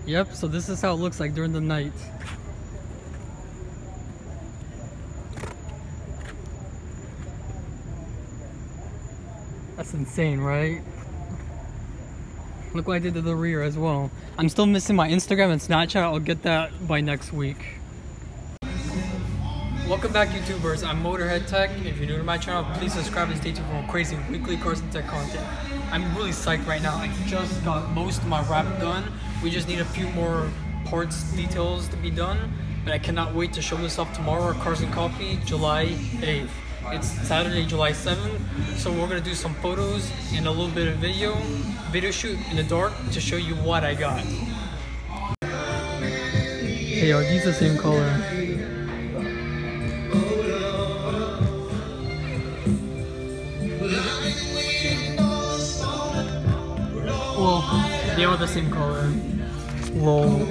Yep, so this is how it looks like during the night. That's insane, right? Look what I did to the rear as well. I'm still missing my Instagram and Snapchat. I'll get that by next week. Welcome back, YouTubers. I'm Motorhead Tech. If you're new to my channel, please subscribe and stay tuned for more crazy weekly cars and tech content. I'm really psyched right now. I just got most of my wrap done. We just need a few more parts details to be done, but I cannot wait to show this off tomorrow at Cars and Coffee, July 8th. It's Saturday, July 7th, so we're gonna do some photos and a little bit of video shoot in the dark to show you what I got. Hey, are these the same color? Well, they are the same color. Lol.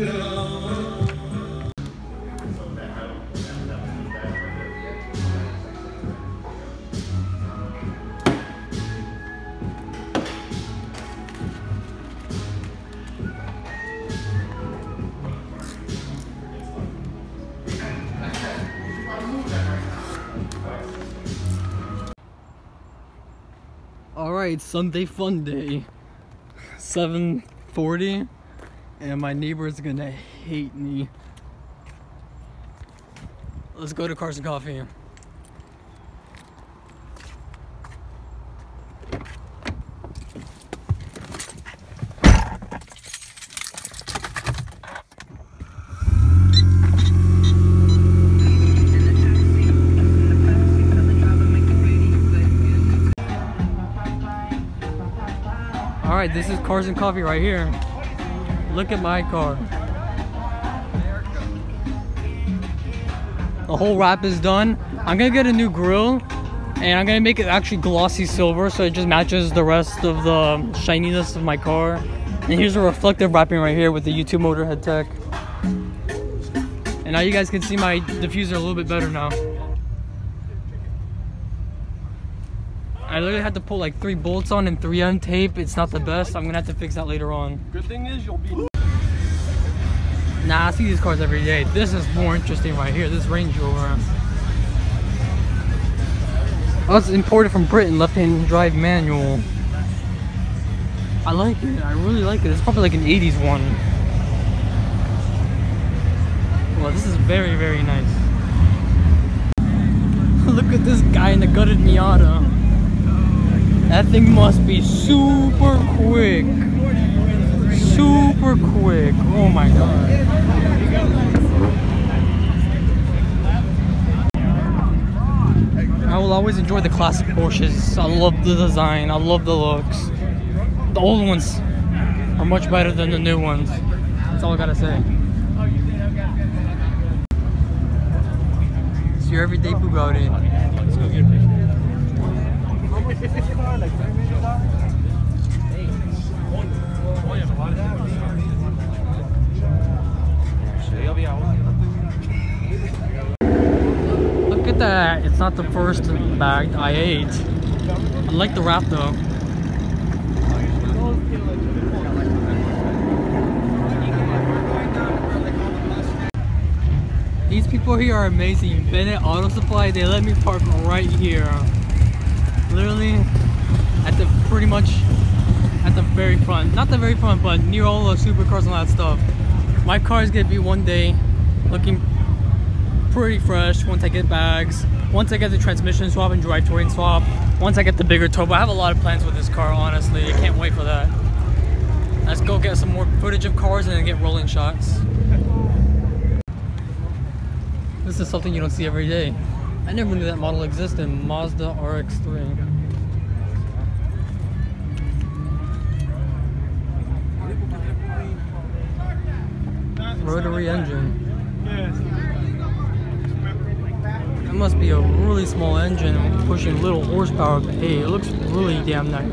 Alright, Sunday fun day. 7:40 and my neighbor is gonna hate me. Let's go to Cars and Coffee. Alright, this is Cars and Coffee right here. Look at my car. The whole wrap is done. I'm gonna get a new grille and I'm gonna make it actually glossy silver so it just matches the rest of the shininess of my car. And here's a reflective wrapping right here with the YouTube Motorhead Tech. And now you guys can see my diffuser a little bit better now. I literally had to pull like 3 bolts on and 3M tape. It's not the best. I'm gonna have to fix that later on. Good thing is you'll be... Nah, I see these cars every day. This is more interesting right here. This Range Rover. Oh, it's imported from Britain. Left-hand drive manual. I like it. I really like it. It's probably like an 80s one. Well, this is very, very nice. Look at this guy in the gutted Miata. That thing must be super quick. Super quick. Oh my god. I will always enjoy the classic Porsches. I love the design. I love the looks. The old ones are much better than the new ones. That's all I gotta say. It's your everyday Bugatti. Let's go get a picture. Look at that, it's not the first bag I ate. I like the wrap though. These people here are amazing. Bennett Auto Supply, they let me park right here. Literally at the pretty much at the very front. Not the very front, but near all the supercars and all that stuff. My car is gonna be one day looking pretty fresh once I get bags, once I get the transmission swap and drivetrain swap, once I get the bigger turbo. I have a lot of plans with this car, honestly. I can't wait for that. Let's go get some more footage of cars and then get rolling shots. This is something you don't see every day. I never knew that model existed. Mazda RX-3. Rotary engine. That must be a really small engine pushing little horsepower, but hey, it looks really damn nice.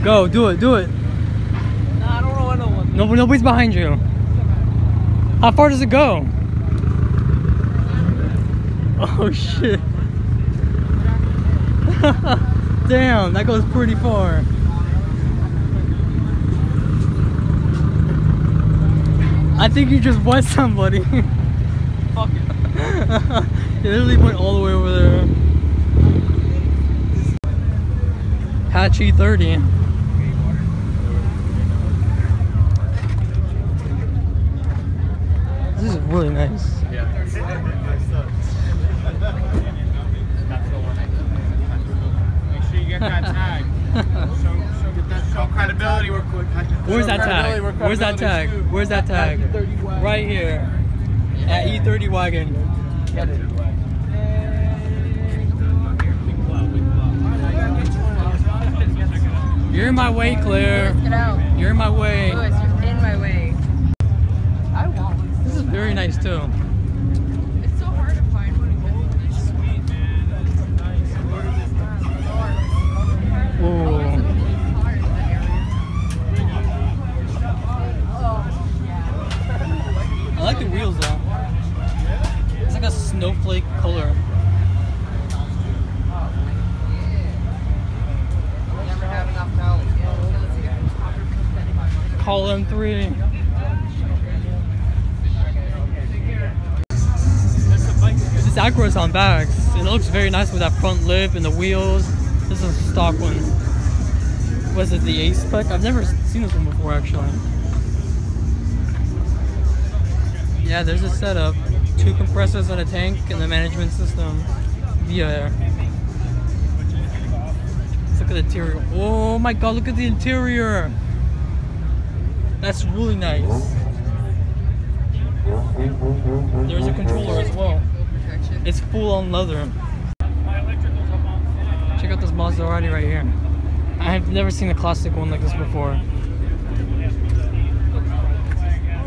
Go, do it, do it. Nah, I don't know anyone. Nobody's behind you. How far does it go? Oh shit. Damn, that goes pretty far. I think you just wet somebody. Fuck it. It literally went all the way over there. Hatch E30. This is really nice. Yeah. Make sure you get that tag. Show credibility real quick. Where's that tag? Where's that tag? Where's that tag? Right here. At E30 wagon. Get it. You're in my way, Claire. Get out. You're in my way. Lewis, you're in my way. I won't. This is very nice too. It's so hard to find one. Sweet, man. That's nice. Whoa. I like the wheels though. It's like a snowflake color. Never have enough milk. Call M3. This Acura's on bags. It looks very nice with that front lip and the wheels. This is a stock one. Was it the A spec? I've never seen this one before actually. Yeah, there's a setup. 2 compressors on a tank and the management system via air. Let's look at the interior. Oh my god, look at the interior! That's really nice. There's a controller as well. It's full on leather. Check out this Maserati right here. I have never seen a classic one like this before.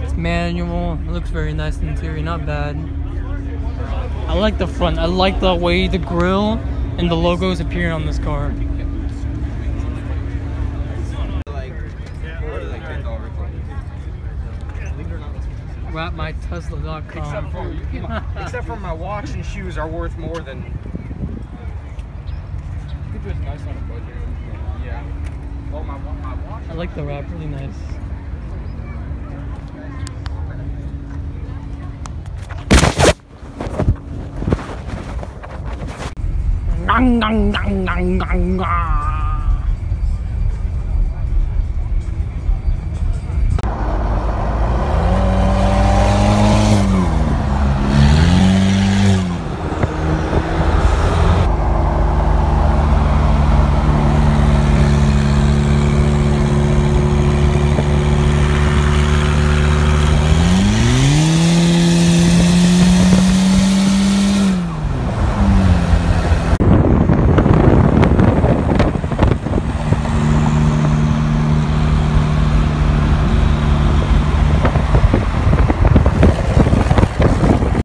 It's manual. It looks very nice in the interior, not bad. I like the front. I like the way the grille and the logos appear on this car. Wrapmytesla.com. Except for my watch and shoes are worth more than. You could do it nice on a budget. Yeah. Well, my watch. I like the wrap, really nice. Gang, gang, gang, gang, gang, gang.